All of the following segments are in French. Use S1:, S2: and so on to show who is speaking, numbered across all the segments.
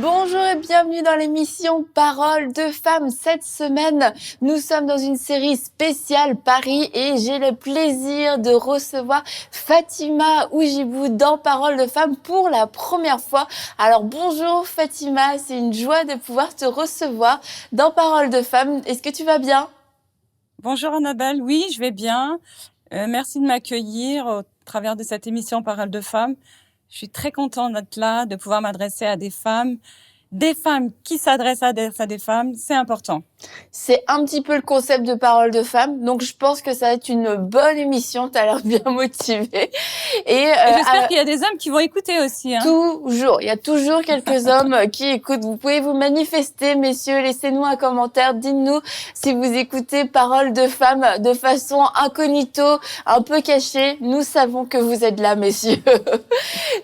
S1: Bonjour et bienvenue dans l'émission Paroles de femmes. Cette semaine, nous sommes dans une série spéciale Paris et j'ai le plaisir de recevoir Fatima Oujibou dans Paroles de femmes pour la première fois. Alors bonjour Fatima, c'est une joie de pouvoir te recevoir dans Paroles de femmes. Est-ce que tu vas bien?
S2: Bonjour Annabelle, oui, je vais bien. Merci de m'accueillir au travers de cette émission Paroles de femmes. Je suis très contente d'être là, de pouvoir m'adresser à des femmes qui s'adressent à des femmes, c'est important.
S1: C'est un petit peu le concept de Paroles de femmes, donc je pense que ça va être une bonne émission, tu as l'air bien motivée.
S2: Et j'espère qu'il y a des hommes qui vont écouter aussi. Hein.
S1: Toujours, il y a toujours quelques hommes qui écoutent. Vous pouvez vous manifester, messieurs, laissez-nous un commentaire, dites-nous si vous écoutez Paroles de femmes de façon incognito, un peu cachée. Nous savons que vous êtes là, messieurs.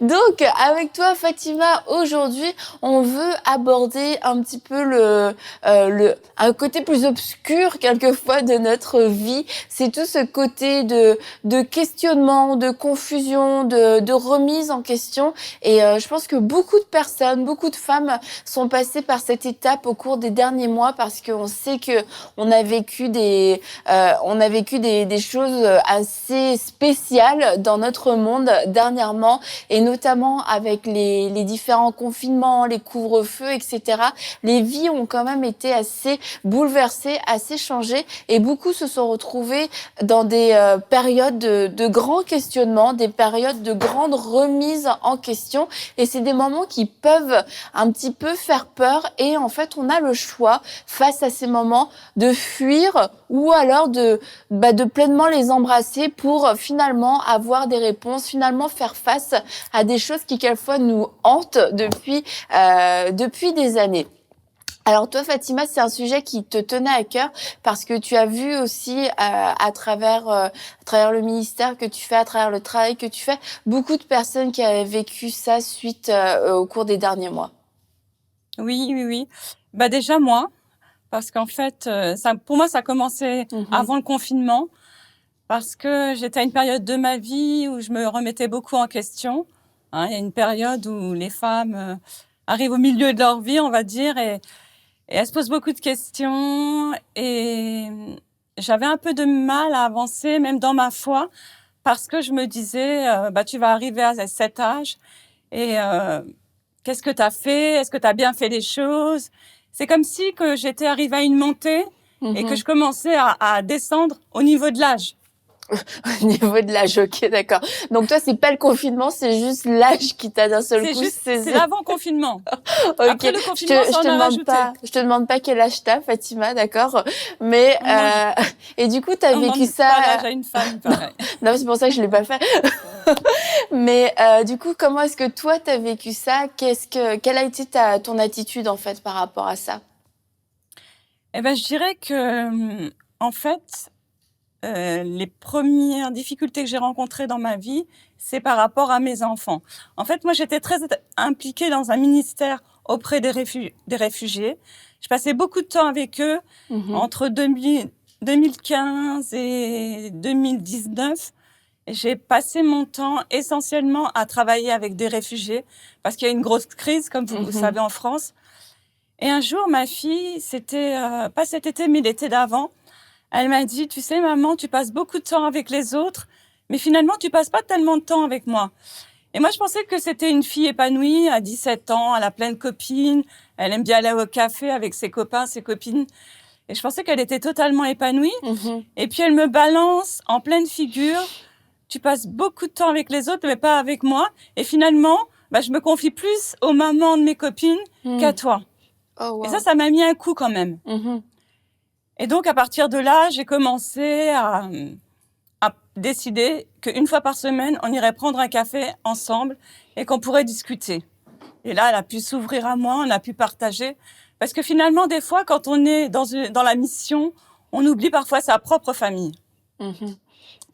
S1: Donc, avec toi, Fatima, aujourd'hui, on veut aborder un petit peu un côté plus obscur, quelquefois, de notre vie. C'est tout ce côté de questionnement, de confusion, de remise en question. Et je pense que beaucoup de personnes, beaucoup de femmes sont passées par cette étape au cours des derniers mois parce qu'on sait que on a vécu des choses assez spéciales dans notre monde dernièrement, et notamment avec les différents confinements, les couvre-feux, etc. Les vies ont quand même été assez bouleversées, assez changées, et beaucoup se sont retrouvés dans des périodes de grands questionnements, des périodes de grandes remises en question, et c'est des moments qui peuvent un petit peu faire peur, et en fait on a le choix face à ces moments de fuir ou alors de pleinement les embrasser pour finalement avoir des réponses, finalement faire face à des choses qui quelquefois nous hantent depuis des années. Alors toi, Fatima, c'est un sujet qui te tenait à cœur parce que tu as vu aussi à travers le ministère que tu fais, à travers le travail que tu fais, beaucoup de personnes qui avaient vécu ça suite au cours des derniers mois.
S2: Oui. Déjà moi, parce qu'en fait, pour moi, ça a commencé avant le confinement, parce que j'étais à une période de ma vie où je me remettais beaucoup en question. Hein, il y a une période où les femmes arrivent au milieu de leur vie, on va dire, et elle se pose beaucoup de questions, et j'avais un peu de mal à avancer, même dans ma foi, parce que je me disais, tu vas arriver à cet âge, et qu'est-ce que tu as fait? Est-ce que tu as bien fait les choses? C'est comme si que j'étais arrivée à une montée et que je commençais à descendre au niveau de l'âge.
S1: Au niveau de l'âge, ok, d'accord. Donc toi, c'est pas le confinement, c'est juste l'âge qui t'a d'un seul coup saisi.
S2: C'est l'avant-confinement.
S1: Okay.
S2: Après le confinement, ça en a rajouté.
S1: Je te demande pas quel âge t'as, Fatima, d'accord. Mais et du coup, t'as vécu ça.
S2: Pas l'âge à une femme, pareil.
S1: Non, c'est pour ça que je l'ai pas fait. Mais du coup, comment est-ce que toi t'as vécu ça? Quelle a été ton attitude en fait par rapport à ça?
S2: Je dirais que en fait, les premières difficultés que j'ai rencontrées dans ma vie, c'est par rapport à mes enfants. En fait, moi, j'étais très impliquée dans un ministère auprès des réfugiés. Je passais beaucoup de temps avec eux entre 2015 et 2019. J'ai passé mon temps essentiellement à travailler avec des réfugiés parce qu'il y a une grosse crise, comme vous savez, en France. Et un jour, ma fille, c'était pas cet été, mais l'été d'avant, elle m'a dit, tu sais, maman, tu passes beaucoup de temps avec les autres, mais finalement, tu passes pas tellement de temps avec moi. Et moi, je pensais que c'était une fille épanouie, à 17 ans, elle a plein de copines, elle aime bien aller au café avec ses copains, ses copines. Et je pensais qu'elle était totalement épanouie. Et puis, elle me balance en pleine figure, tu passes beaucoup de temps avec les autres, mais pas avec moi. Et finalement, je me confie plus aux mamans de mes copines qu'à toi.
S1: Oh, wow.
S2: Et ça m'a mis un coup quand même. Et donc, à partir de là, j'ai commencé à décider qu'une fois par semaine, on irait prendre un café ensemble et qu'on pourrait discuter. Et là, elle a pu s'ouvrir à moi, on a pu partager. Parce que finalement, des fois, quand on est dans la mission, on oublie parfois sa propre famille.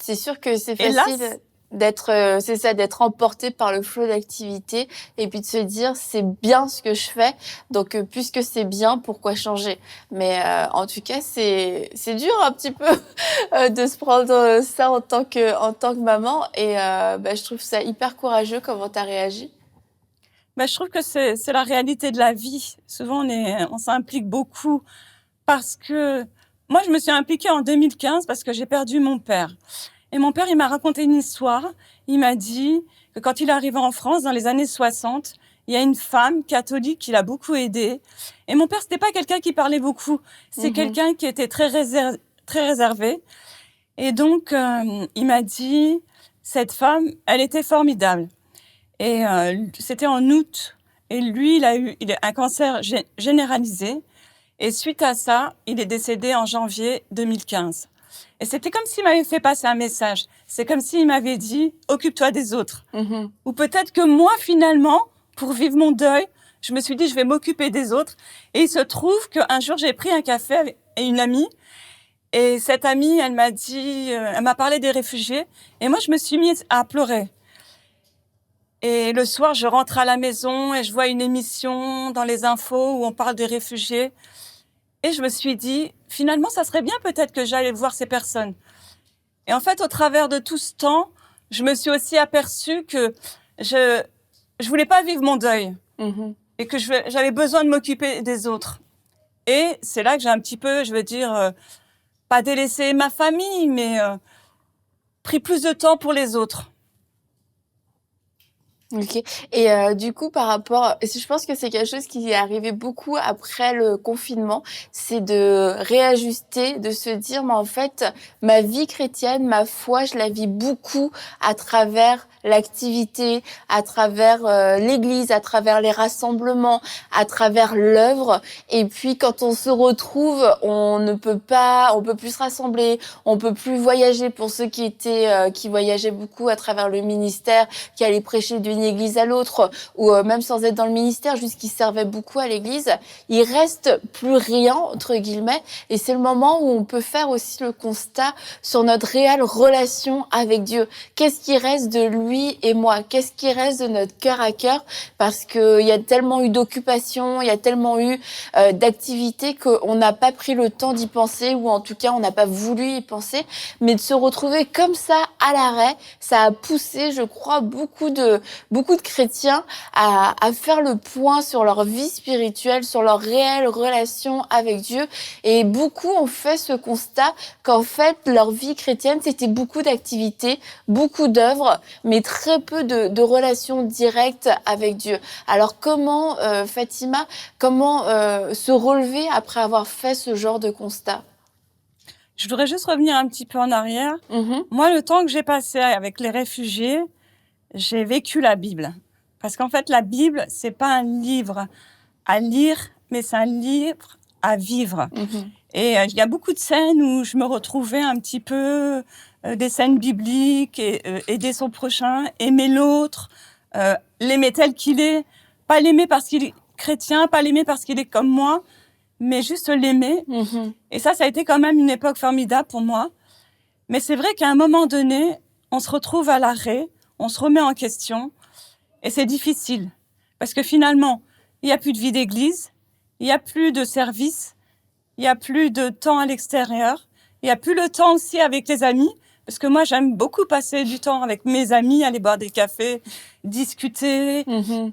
S1: C'est sûr que c'est facile d'être emporté par le flot d'activité et puis de se dire c'est bien ce que je fais, donc puisque c'est bien, pourquoi changer? Mais en tout cas c'est dur un petit peu de se prendre ça en tant que maman, et je trouve ça hyper courageux comment tu as réagi.
S2: Bah, je trouve que c'est la réalité de la vie. Souvent, on s'implique beaucoup parce que moi, je me suis impliquée en 2015 parce que j'ai perdu mon père. Et mon père, il m'a raconté une histoire. Il m'a dit que quand il est arrivé en France dans les années 60, il y a une femme catholique qui l'a beaucoup aidé. Et mon père, c'était pas quelqu'un qui parlait beaucoup. C'est quelqu'un qui était très réservé. Et donc, il m'a dit, cette femme, elle était formidable. Et c'était en août. Et lui, il a un cancer généralisé. Et suite à ça, il est décédé en janvier 2015. Et c'était comme s'il m'avait fait passer un message. C'est comme s'il m'avait dit, occupe-toi des autres. Ou peut-être que moi, finalement, pour vivre mon deuil, je me suis dit, je vais m'occuper des autres. Et il se trouve qu'un jour, j'ai pris un café avec une amie. Et cette amie, elle m'a parlé des réfugiés. Et moi, je me suis mise à pleurer. Et le soir, je rentre à la maison et je vois une émission dans les infos où on parle des réfugiés. Et je me suis dit, finalement, ça serait bien peut-être que j'aille voir ces personnes. Et en fait, au travers de tout ce temps, je me suis aussi aperçue que je voulais pas vivre mon deuil et que j'avais besoin de m'occuper des autres. Et c'est là que j'ai un petit peu, je veux dire, pas délaissé ma famille, mais pris plus de temps pour les autres.
S1: OK. Et du coup, par rapport je pense que c'est quelque chose qui est arrivé beaucoup après le confinement, c'est de réajuster, de se dire: «Mais en fait, ma vie chrétienne, ma foi, je la vis beaucoup à travers l'activité, à travers, l'église, à travers les rassemblements, à travers l'œuvre et puis quand on se retrouve, on peut plus se rassembler, on peut plus voyager» pour ceux qui voyageaient beaucoup à travers le ministère, qui allaient prêcher d'une église à l'autre, ou même sans être dans le ministère, juste qui servait beaucoup à l'église, il reste plus rien, entre guillemets, et c'est le moment où on peut faire aussi le constat sur notre réelle relation avec Dieu. Qu'est-ce qui reste de lui et moi? Qu'est-ce qui reste de notre cœur à cœur? Parce qu'il y a tellement eu d'occupations, il y a tellement eu d'activités qu'on n'a pas pris le temps d'y penser, ou en tout cas, on n'a pas voulu y penser, mais de se retrouver comme ça à l'arrêt, ça a poussé, je crois, beaucoup de chrétiens à faire le point sur leur vie spirituelle, sur leur réelle relation avec Dieu. Et beaucoup ont fait ce constat qu'en fait, leur vie chrétienne, c'était beaucoup d'activités, beaucoup d'œuvres, mais très peu de relations directes avec Dieu. Alors comment, Fatima, comment se relever après avoir fait ce genre de constat?
S2: Je voudrais juste revenir un petit peu en arrière. Moi, le temps que j'ai passé avec les réfugiés, j'ai vécu la Bible. Parce qu'en fait, la Bible, c'est pas un livre à lire, mais c'est un livre à vivre. Et il y a beaucoup de scènes où je me retrouvais un petit peu, des scènes bibliques, et aider son prochain, aimer l'autre, l'aimer tel qu'il est, pas l'aimer parce qu'il est chrétien, pas l'aimer parce qu'il est comme moi, mais juste l'aimer. Et ça a été quand même une époque formidable pour moi. Mais c'est vrai qu'à un moment donné, on se retrouve à l'arrêt, on se remet en question, et c'est difficile. Parce que finalement, il n'y a plus de vie d'église, il n'y a plus de service, il n'y a plus de temps à l'extérieur, il n'y a plus le temps aussi avec les amis, parce que moi, j'aime beaucoup passer du temps avec mes amis, aller boire des cafés, discuter,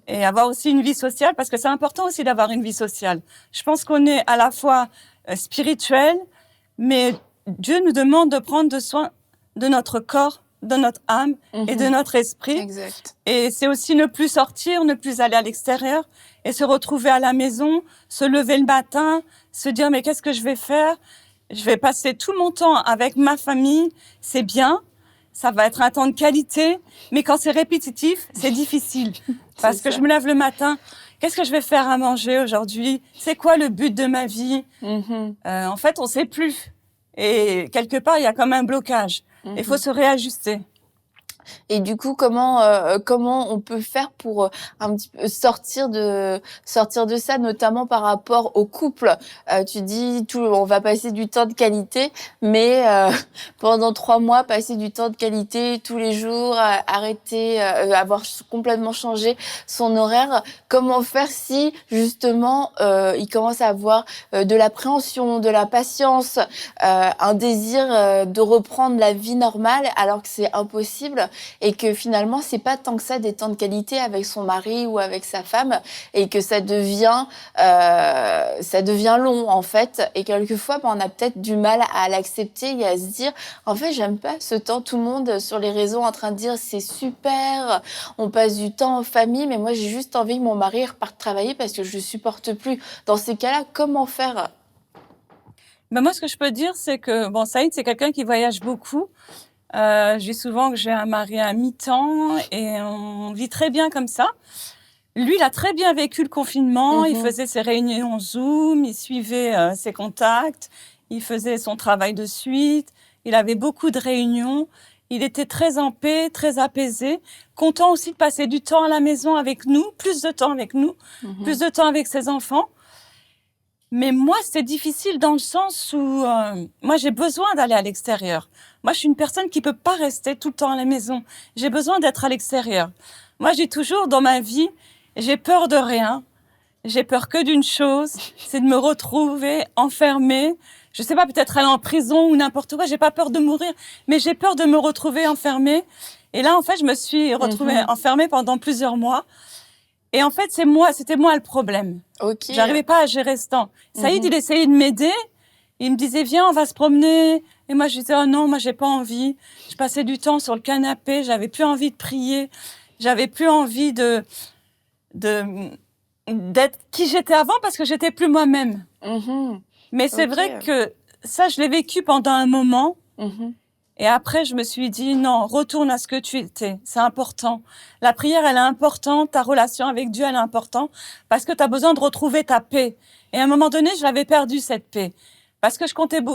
S2: et avoir aussi une vie sociale, parce que c'est important aussi d'avoir une vie sociale. Je pense qu'on est à la fois spirituel, mais Dieu nous demande de prendre soin de notre corps, de notre âme et de notre esprit.
S1: Exact.
S2: Et c'est aussi ne plus sortir, ne plus aller à l'extérieur et se retrouver à la maison, se lever le matin, se dire mais qu'est-ce que je vais faire? Je vais passer tout mon temps avec ma famille, c'est bien, ça va être un temps de qualité, mais quand c'est répétitif, c'est difficile. Parce que je me lève le matin, qu'est-ce que je vais faire à manger aujourd'hui? C'est quoi le but de ma vie? En fait, on sait plus. Et quelque part, il y a comme un blocage. Il faut se réajuster.
S1: Et du coup, comment on peut faire pour un petit peu sortir de ça, notamment par rapport au couple? Tu dis on va passer du temps de qualité, mais pendant 3 mois, passer du temps de qualité tous les jours, arrêter, avoir complètement changé son horaire. Comment faire si justement il commence à avoir de l'appréhension, de la patience, un désir de reprendre la vie normale alors que c'est impossible? et que finalement, c'est pas tant que ça des temps de qualité avec son mari ou avec sa femme et que ça devient long, en fait. Et quelquefois, on a peut-être du mal à l'accepter et à se dire, en fait, j'aime pas ce temps, tout le monde sur les réseaux en train de dire, c'est super, on passe du temps en famille, mais moi, j'ai juste envie que mon mari reparte travailler parce que je supporte plus. Dans ces cas-là, comment faire?
S2: Ben moi, ce que je peux dire, c'est que, bon, Saïd, c'est quelqu'un qui voyage beaucoup. Je dis souvent que j'ai un mari à mi-temps et on vit très bien comme ça. Lui, il a très bien vécu le confinement. Il faisait ses réunions Zoom, il suivait ses contacts, il faisait son travail de suite. Il avait beaucoup de réunions. Il était très en paix, très apaisé, content aussi de passer du temps à la maison avec nous, plus de temps avec nous, plus de temps avec ses enfants. Mais moi, c'est difficile dans le sens où moi, j'ai besoin d'aller à l'extérieur. Moi, je suis une personne qui peut pas rester tout le temps à la maison. J'ai besoin d'être à l'extérieur. Moi, j'ai toujours dans ma vie, j'ai peur de rien. J'ai peur que d'une chose, c'est de me retrouver enfermée. Je sais pas, peut-être aller en prison ou n'importe quoi. J'ai pas peur de mourir, mais j'ai peur de me retrouver enfermée. Et là, en fait, je me suis retrouvée enfermée pendant plusieurs mois. Et en fait, c'était moi le problème.
S1: Ok.
S2: J'arrivais pas à gérer ce temps. Saïd, il essayait de m'aider. Il me disait, viens, on va se promener. Et moi, je disais, oh non, moi, j'ai pas envie. Je passais du temps sur le canapé. J'avais plus envie de prier. J'avais plus envie d'être qui j'étais avant parce que j'étais plus moi-même. Mais c'est vrai que ça, je l'ai vécu pendant un moment. Et après, je me suis dit, non, retourne à ce que tu étais. C'est important. La prière, elle est importante. Ta relation avec Dieu, elle est importante parce que tu as besoin de retrouver ta paix. Et à un moment donné, je l'avais perdu, cette paix. Parce que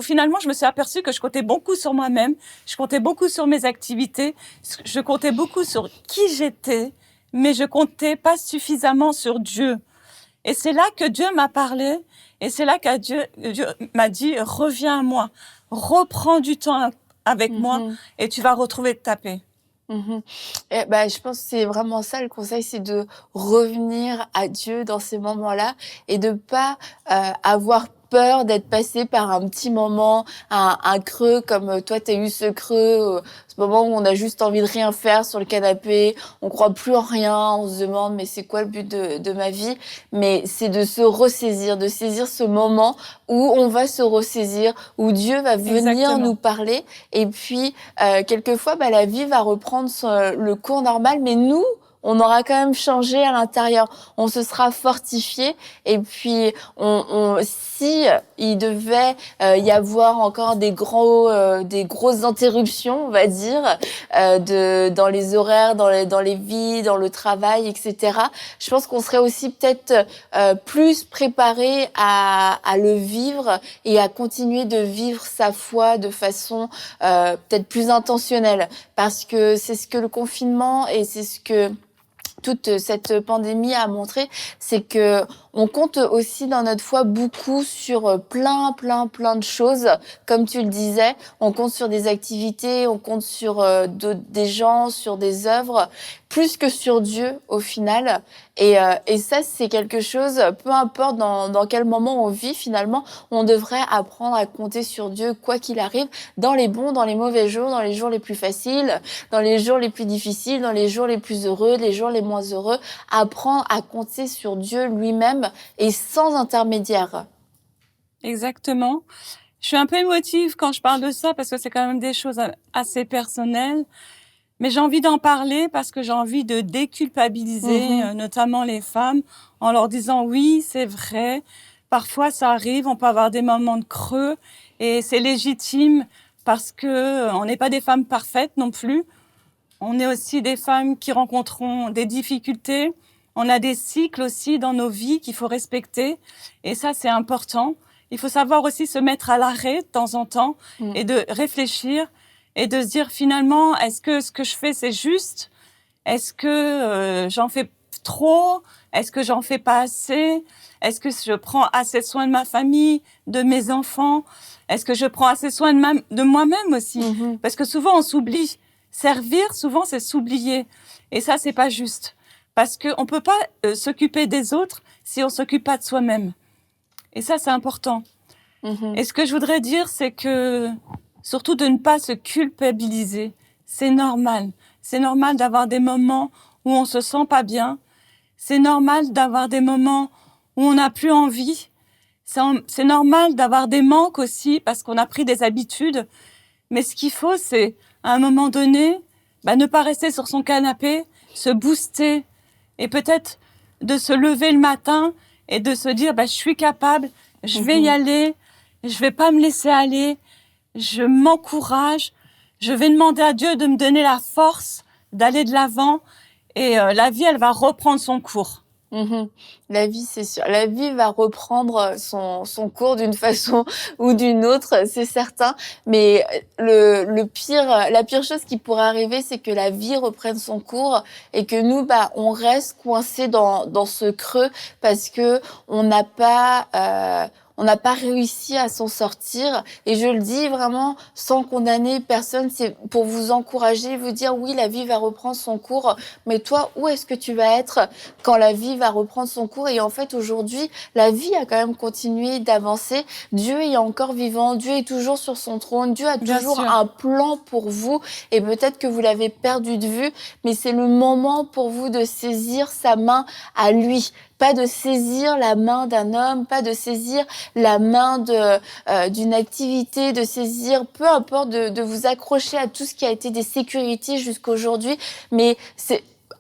S2: finalement, je me suis aperçue que je comptais beaucoup sur moi-même. Je comptais beaucoup sur mes activités. Je comptais beaucoup sur qui j'étais, mais je comptais pas suffisamment sur Dieu. Et c'est là que Dieu m'a parlé. Et c'est là que Dieu m'a dit, reviens à moi. Reprends du temps avec moi et tu vas retrouver ta paix.
S1: Et je pense que c'est vraiment ça le conseil, c'est de revenir à Dieu dans ces moments-là et de pas avoir peur d'être passé par un petit moment, un creux comme toi tu as eu ce creux, ce moment où on a juste envie de rien faire sur le canapé, on croit plus en rien, on se demande mais c'est quoi le but de ma vie? Mais c'est de se ressaisir, de saisir ce moment où on va se ressaisir, où Dieu va venir nous parler et puis quelquefois la vie va reprendre le cours normal, mais nous on aura quand même changé à l'intérieur. On se sera fortifié et puis si il devait y avoir encore des grosses interruptions, on va dire, dans les horaires, dans les vies, dans le travail, etc. Je pense qu'on serait aussi peut-être plus préparé à le vivre et à continuer de vivre sa foi de façon peut-être plus intentionnelle, parce que c'est ce que le confinement et c'est ce que toute cette pandémie a montré, c'est que on compte aussi dans notre foi beaucoup sur plein de choses. Comme tu le disais, on compte sur des activités, on compte sur des gens, sur des œuvres, plus que sur Dieu au final. Et ça, c'est quelque chose, peu importe dans quel moment on vit, finalement, on devrait apprendre à compter sur Dieu, quoi qu'il arrive, dans les bons, dans les mauvais jours, dans les jours les plus faciles, dans les jours les plus difficiles, dans les jours les plus heureux, les jours les moins heureux. Apprendre à compter sur Dieu lui-même et sans intermédiaire.
S2: Exactement. Je suis un peu émotive quand je parle de ça parce que c'est quand même des choses assez personnelles. Mais j'ai envie d'en parler parce que j'ai envie de déculpabiliser notamment les femmes en leur disant oui, c'est vrai, parfois ça arrive, on peut avoir des moments de creux et c'est légitime parce que on n'est pas des femmes parfaites non plus. On est aussi des femmes qui rencontreront des difficultés. On a des cycles aussi dans nos vies qu'il faut respecter et ça c'est important. Il faut savoir aussi se mettre à l'arrêt de temps en temps et de réfléchir et de se dire finalement, est-ce que ce que je fais, c'est juste? Est-ce que j'en fais trop? Est-ce que j'en fais pas assez? Est-ce que je prends assez soin de ma famille, de mes enfants? Est-ce que je prends assez soin de moi-même aussi? Parce que souvent, on s'oublie. Servir, souvent, c'est s'oublier. Et ça, c'est pas juste. Parce qu'on peut pas s'occuper des autres si on s'occupe pas de soi-même. Et ça, c'est important. Et ce que je voudrais dire, c'est que surtout de ne pas se culpabiliser. C'est normal. C'est normal d'avoir des moments où on se sent pas bien. C'est normal d'avoir des moments où on n'a plus envie. C'est normal d'avoir des manques aussi parce qu'on a pris des habitudes. Mais ce qu'il faut, c'est, à un moment donné, ne pas rester sur son canapé, se booster et peut-être de se lever le matin et de se dire, je suis capable, je vais y aller, je vais pas me laisser aller, je m'encourage, je vais demander à Dieu de me donner la force d'aller de l'avant et la vie, elle va reprendre son cours.
S1: La vie, c'est sûr. La vie va reprendre son cours d'une façon ou d'une autre, c'est certain. Mais la pire chose qui pourrait arriver, c'est que la vie reprenne son cours et que nous, on reste coincé dans ce creux parce que on n'a pas réussi à s'en sortir. Et je le dis vraiment sans condamner personne, c'est pour vous encourager, vous dire oui, la vie va reprendre son cours. Mais toi, où est-ce que tu vas être quand la vie va reprendre son cours? Et en fait, aujourd'hui, la vie a quand même continué d'avancer. Dieu est encore vivant. Dieu est toujours sur son trône. Dieu a toujours un plan pour vous. Et peut-être que vous l'avez perdu de vue, mais c'est le moment pour vous de saisir sa main à lui. Pas de saisir la main d'un homme, pas de saisir la main d'une activité, de saisir, peu importe, de vous accrocher à tout ce qui a été des sécurités jusqu'aujourd'hui. Mais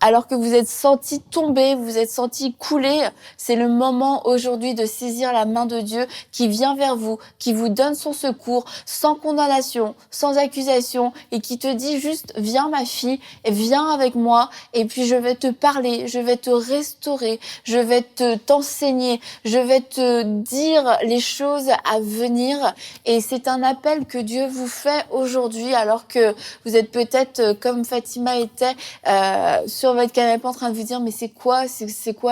S1: alors que vous êtes senti tomber, vous êtes senti couler, c'est le moment aujourd'hui de saisir la main de Dieu qui vient vers vous, qui vous donne son secours, sans condamnation, sans accusation, et qui te dit juste, viens ma fille, viens avec moi, et puis je vais te parler, je vais te restaurer, je vais t'enseigner, je vais te dire les choses à venir. Et c'est un appel que Dieu vous fait aujourd'hui, alors que vous êtes peut-être, comme Fatima était, sur votre canapé en train de vous dire mais c'est quoi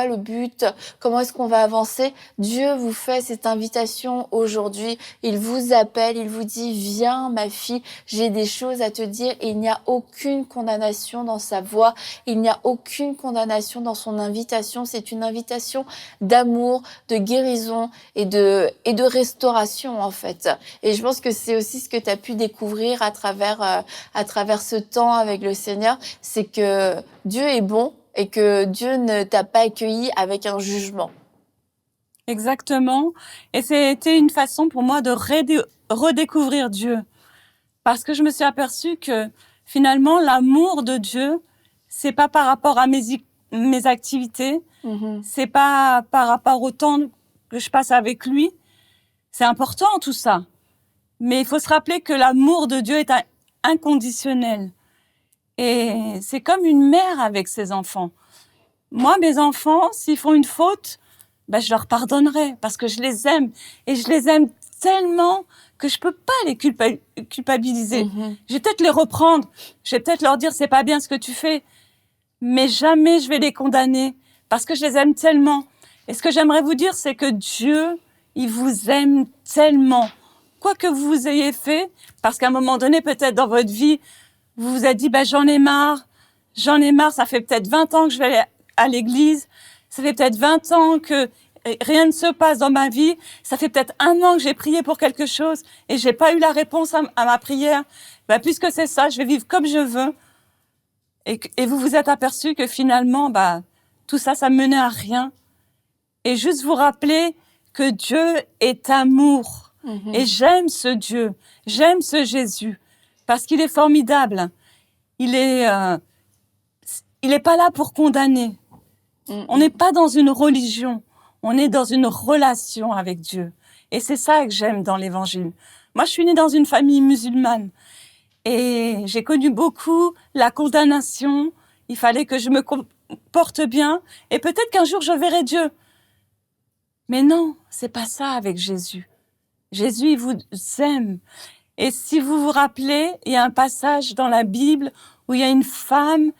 S1: le but, comment est-ce qu'on va avancer. Dieu vous fait cette invitation aujourd'hui, il vous appelle, il vous dit viens ma fille, j'ai des choses à te dire. Et il n'y a aucune condamnation dans sa voix, il n'y a aucune condamnation dans son invitation. C'est une invitation d'amour, de guérison et de restauration en fait. Et je pense que c'est aussi ce que tu as pu découvrir à travers ce temps avec le Seigneur, c'est que Dieu est bon et que Dieu ne t'a pas accueilli avec un jugement.
S2: Exactement. Et c'était une façon pour moi de redécouvrir Dieu. Parce que je me suis aperçue que finalement, l'amour de Dieu, c'est pas par rapport à mes activités, c'est pas par rapport au temps que je passe avec lui. C'est important tout ça. Mais il faut se rappeler que l'amour de Dieu est inconditionnel. Et c'est comme une mère avec ses enfants. Moi, mes enfants, s'ils font une faute, je leur pardonnerai parce que je les aime. Et je les aime tellement que je peux pas les culpabiliser. Je vais peut-être les reprendre. Je vais peut-être leur dire, c'est pas bien ce que tu fais. Mais jamais je vais les condamner parce que je les aime tellement. Et ce que j'aimerais vous dire, c'est que Dieu, il vous aime tellement. Quoi que vous ayez fait, parce qu'à un moment donné, peut-être dans votre vie, vous vous êtes dit, j'en ai marre, ça fait peut-être 20 ans que je vais aller à l'église, ça fait peut-être 20 ans que rien ne se passe dans ma vie, ça fait peut-être 1 an que j'ai prié pour quelque chose et j'ai pas eu la réponse à ma prière. Puisque c'est ça, je vais vivre comme je veux. Et vous vous êtes aperçu que finalement, tout ça, ça menait à rien. Et juste vous rappeler que Dieu est amour. Et j'aime ce Dieu, j'aime ce Jésus, parce qu'il est formidable. Il est pas là pour condamner. On n'est pas dans une religion, on est dans une relation avec Dieu. Et c'est ça que j'aime dans l'Évangile. Moi, je suis née dans une famille musulmane et j'ai connu beaucoup la condamnation. Il fallait que je me comporte bien et peut-être qu'un jour je verrai Dieu. Mais non, c'est pas ça avec Jésus. Jésus, il vous aime. Et si vous vous rappelez, il y a un passage dans la Bible où il y a une femme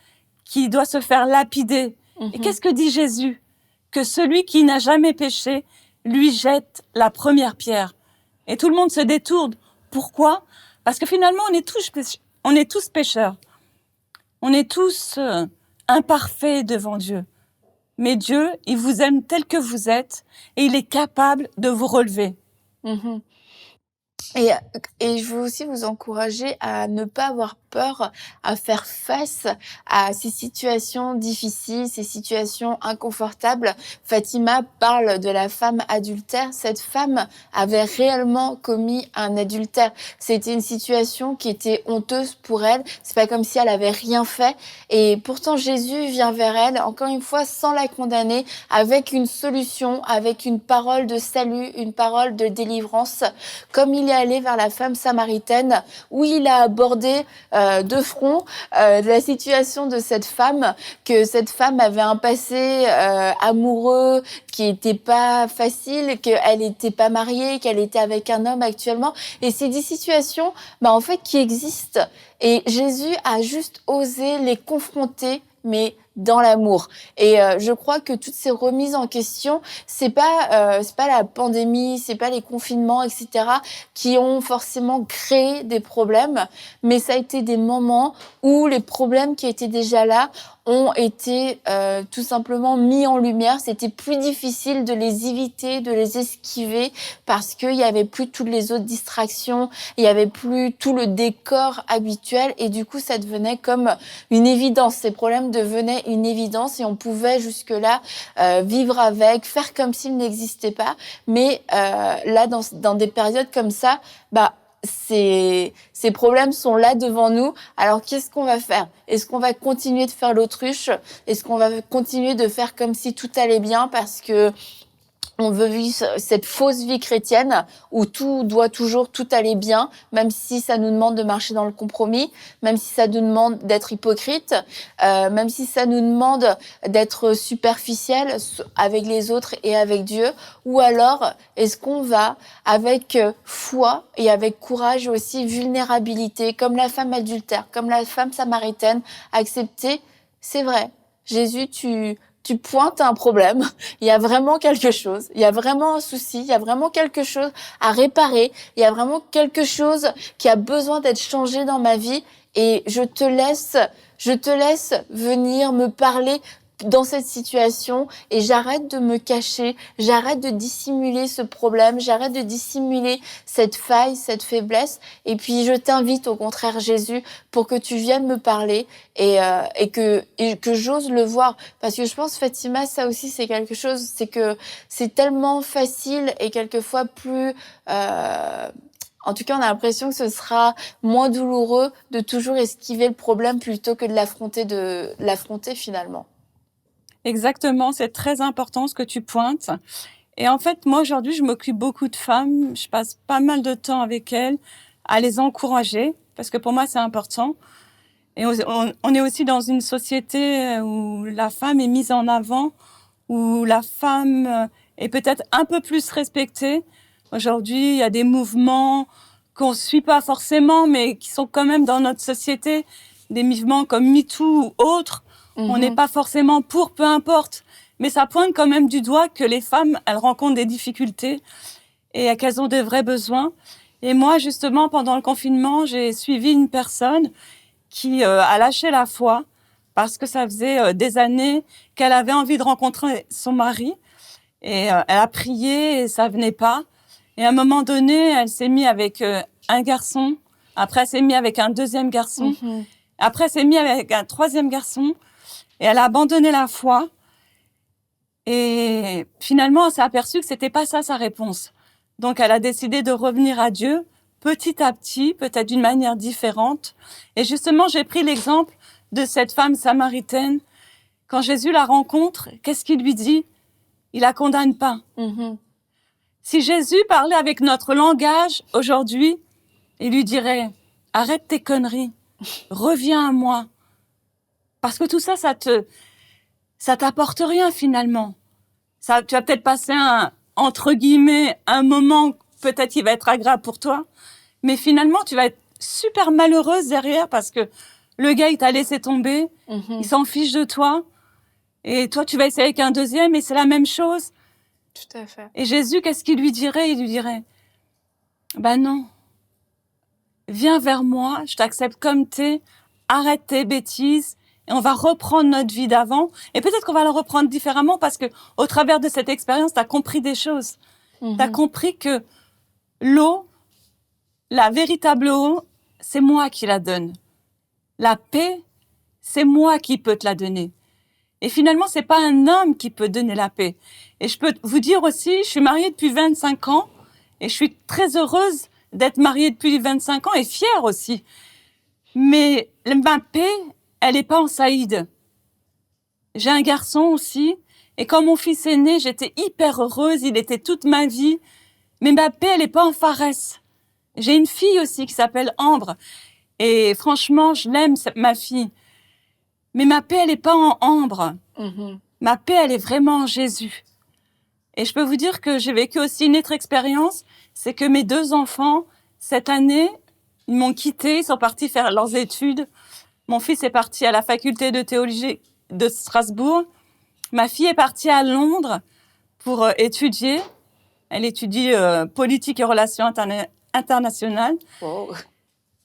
S2: qui doit se faire lapider. Et qu'est-ce que dit Jésus? Que celui qui n'a jamais péché lui jette la première pierre. Et tout le monde se détourne. Pourquoi? Parce que finalement, on est tous pécheurs. On est tous imparfaits devant Dieu. Mais Dieu, il vous aime tel que vous êtes et il est capable de vous relever.
S1: Et, et je veux aussi vous encourager à ne pas avoir peur à faire face à ces situations difficiles, ces situations inconfortables. Fatima parle de la femme adultère. Cette femme avait réellement commis un adultère. C'était une situation qui était honteuse pour elle. C'est pas comme si elle avait rien fait. Et pourtant, Jésus vient vers elle, encore une fois, sans la condamner, avec une solution, avec une parole de salut, une parole de délivrance, comme il est allé vers la femme samaritaine, où il a abordé de front la situation de cette femme, que cette femme avait un passé amoureux qui était pas facile, qu'elle n'était pas mariée, qu'elle était avec un homme actuellement. Et c'est des situations, en fait, qui existent. Et Jésus a juste osé les confronter, mais dans l'amour. Et je crois que toutes ces remises en question, c'est pas la pandémie, c'est pas les confinements, etc., qui ont forcément créé des problèmes, mais ça a été des moments où les problèmes qui étaient déjà là ont été tout simplement mis en lumière. C'était plus difficile de les éviter, de les esquiver, parce qu'il y avait plus toutes les autres distractions, il y avait plus tout le décor habituel, et du coup ça devenait comme une évidence. Ces problèmes devenaient une évidence et on pouvait jusque-là vivre avec, faire comme s'ils n'existaient pas. Mais là, dans des périodes comme ça, ces problèmes sont là devant nous. Alors, qu'est-ce qu'on va faire? Est-ce qu'on va continuer de faire l'autruche? Est-ce qu'on va continuer de faire comme si tout allait bien parce que on veut vivre cette fausse vie chrétienne où tout doit toujours tout aller bien, même si ça nous demande de marcher dans le compromis, même si ça nous demande d'être hypocrite, même si ça nous demande d'être superficiel avec les autres et avec Dieu? Ou alors, est-ce qu'on va, avec foi et avec courage aussi, vulnérabilité, comme la femme adultère, comme la femme samaritaine, accepter, c'est vrai, Jésus, tu pointes un problème, il y a vraiment quelque chose, il y a vraiment un souci, il y a vraiment quelque chose à réparer, il y a vraiment quelque chose qui a besoin d'être changé dans ma vie, et je te laisse venir me parler dans cette situation, et j'arrête de me cacher, j'arrête de dissimuler ce problème, j'arrête de dissimuler cette faille, cette faiblesse, et puis je t'invite au contraire, Jésus, pour que tu viennes me parler et que j'ose le voir, parce que je pense, Fatima, ça aussi c'est quelque chose, c'est que c'est tellement facile et quelquefois plus en tout cas, on a l'impression que ce sera moins douloureux de toujours esquiver le problème plutôt que de l'affronter finalement.
S2: Exactement, c'est très important ce que tu pointes. Et en fait, moi aujourd'hui, je m'occupe beaucoup de femmes, je passe pas mal de temps avec elles, à les encourager, parce que pour moi c'est important. Et on est aussi dans une société où la femme est mise en avant, où la femme est peut-être un peu plus respectée. Aujourd'hui, il y a des mouvements qu'on suit pas forcément, mais qui sont quand même dans notre société, des mouvements comme MeToo ou autres. On n'est pas forcément pour, peu importe. Mais ça pointe quand même du doigt que les femmes, elles rencontrent des difficultés et qu'elles ont des vrais besoins. Et moi, justement, pendant le confinement, j'ai suivi une personne qui a lâché la foi parce que ça faisait des années qu'elle avait envie de rencontrer son mari. Et elle a prié et ça venait pas. Et à un moment donné, elle s'est mise avec un garçon. Après, elle s'est mise avec un deuxième garçon. Après, elle s'est mise avec un troisième garçon. Et elle a abandonné la foi. Et finalement, elle s'est aperçue que c'était pas ça sa réponse. Donc, elle a décidé de revenir à Dieu petit à petit, peut-être d'une manière différente. Et justement, j'ai pris l'exemple de cette femme samaritaine. Quand Jésus la rencontre, qu'est-ce qu'il lui dit? Il la condamne pas. Si Jésus parlait avec notre langage aujourd'hui, il lui dirait « Arrête tes conneries, reviens à moi. » Parce que tout ça, ça t'apporte rien finalement. Ça, tu vas peut-être passer entre guillemets, un moment peut-être qui va être agréable pour toi, mais finalement, tu vas être super malheureuse derrière parce que le gars, il t'a laissé tomber, il s'en fiche de toi, et toi, tu vas essayer avec un deuxième et c'est la même chose.
S1: Tout à fait.
S2: Et Jésus, qu'est-ce qu'il lui dirait? Il lui dirait, non, viens vers moi, je t'accepte comme t'es, arrête tes bêtises, et on va reprendre notre vie d'avant. Et peut-être qu'on va la reprendre différemment parce que, au travers de cette expérience, t'as compris des choses. T'as compris que l'eau, La véritable eau, c'est moi qui la donne. La paix, c'est moi qui peux te la donner. Et finalement, c'est pas un homme qui peut donner la paix. Et je peux vous dire aussi, je suis mariée depuis 25 ans et je suis très heureuse d'être mariée depuis 25 ans et fière aussi. Mais ma paix, elle est pas en Saïd. J'ai un garçon aussi et quand mon fils est né, j'étais hyper heureuse, il était toute ma vie. Mais ma paix, elle est pas en Fares. J'ai une fille aussi qui s'appelle Ambre. Et franchement, je l'aime, ma fille. Mais ma paix, elle est pas en Ambre. Ma paix, elle est vraiment en Jésus. Et je peux vous dire que j'ai vécu aussi une autre expérience, c'est que mes 2 enfants, cette année, ils m'ont quitté, ils sont partis faire leurs études. Mon fils est parti à la faculté de théologie de Strasbourg. Ma fille est partie à Londres pour étudier. Elle étudie politique et relations internationales.
S1: Wow.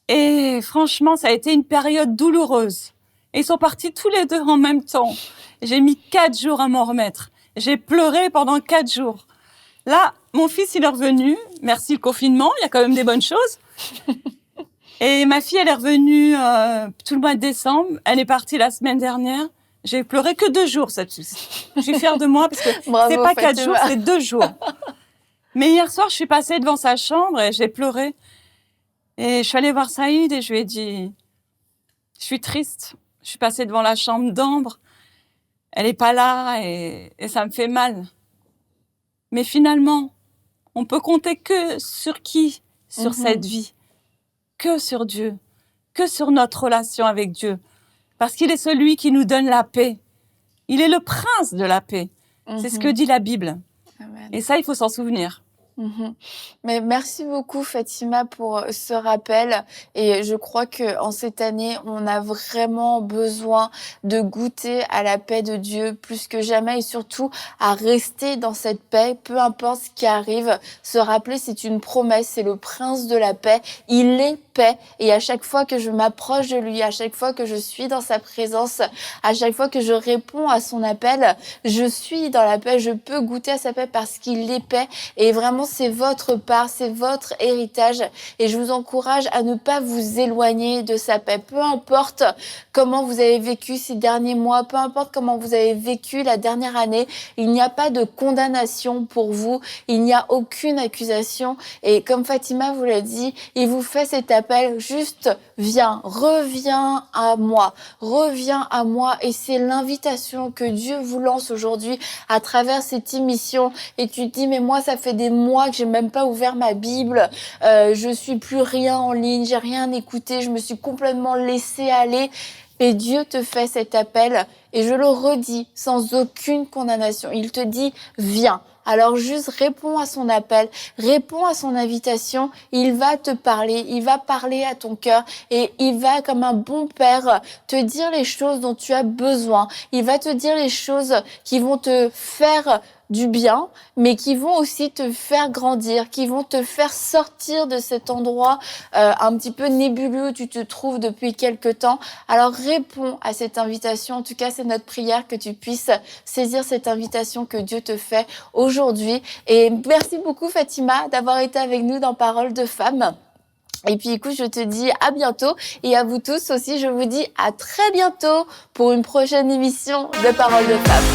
S2: Et franchement, ça a été une période douloureuse. Et ils sont partis tous les 2 en même temps. J'ai mis 4 jours à m'en remettre. J'ai pleuré pendant 4 jours. Là, mon fils, il est revenu. Merci le confinement, il y a quand même des bonnes choses. Et ma fille, elle est revenue tout le mois de décembre. Elle est partie la semaine dernière. J'ai pleuré que 2 jours, cette fille. Je suis fière de moi parce que
S1: Bravo,
S2: c'est pas
S1: Fatima.
S2: 4 jours, c'est 2 jours. Mais hier soir, je suis passée devant sa chambre et j'ai pleuré. Et je suis allée voir Saïd et je lui ai dit, je suis triste. Je suis passée devant la chambre d'Ambre. Elle est pas là et ça me fait mal. Mais finalement, on peut compter que sur qui? Sur cette vie. Que sur Dieu. Que sur notre relation avec Dieu. Parce qu'il est celui qui nous donne la paix. Il est le prince de la paix. C'est ce que dit la Bible.
S1: Amen.
S2: Et ça, il faut s'en souvenir.
S1: Mais merci beaucoup Fatima pour ce rappel et je crois que en cette année on a vraiment besoin de goûter à la paix de Dieu plus que jamais et surtout à rester dans cette paix peu importe ce qui arrive. Se rappeler c'est une promesse, c'est le prince de la paix, il est paix et à chaque fois que je m'approche de lui, à chaque fois que je suis dans sa présence, à chaque fois que je réponds à son appel, je suis dans la paix, je peux goûter à sa paix parce qu'il est paix et vraiment c'est votre part, c'est votre héritage et je vous encourage à ne pas vous éloigner de sa paix. Peu importe comment vous avez vécu ces derniers mois, peu importe comment vous avez vécu la dernière année, il n'y a pas de condamnation pour vous, il n'y a aucune accusation et comme Fatima vous l'a dit, il vous fait cet appel, juste viens, reviens à moi et c'est l'invitation que Dieu vous lance aujourd'hui à travers cette émission et tu te dis mais moi ça fait des mois que j'ai même pas ouvert ma Bible, je suis plus rien en ligne, j'ai rien écouté, je me suis complètement laissée aller. Et Dieu te fait cet appel et je le redis sans aucune condamnation. Il te dit viens. Alors juste réponds à son appel, réponds à son invitation. Il va te parler, il va parler à ton cœur et il va comme un bon père te dire les choses dont tu as besoin. Il va te dire les choses qui vont te faire du bien, mais qui vont aussi te faire grandir, qui vont te faire sortir de cet endroit un petit peu nébuleux où tu te trouves depuis quelque temps. Alors réponds à cette invitation. En tout cas, c'est notre prière que tu puisses saisir cette invitation que Dieu te fait aujourd'hui. Et merci beaucoup Fatima d'avoir été avec nous dans Paroles de Femmes. Et puis écoute, je te dis à bientôt et à vous tous aussi, je vous dis à très bientôt pour une prochaine émission de Paroles de Femmes.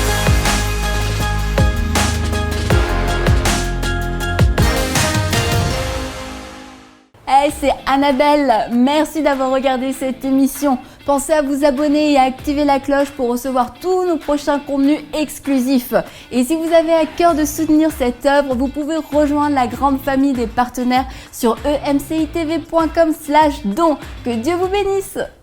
S1: Hey, c'est Annabelle. Merci d'avoir regardé cette émission. Pensez à vous abonner et à activer la cloche pour recevoir tous nos prochains contenus exclusifs. Et si vous avez à cœur de soutenir cette œuvre, vous pouvez rejoindre la grande famille des partenaires sur emcitv.com/don. Que Dieu vous bénisse.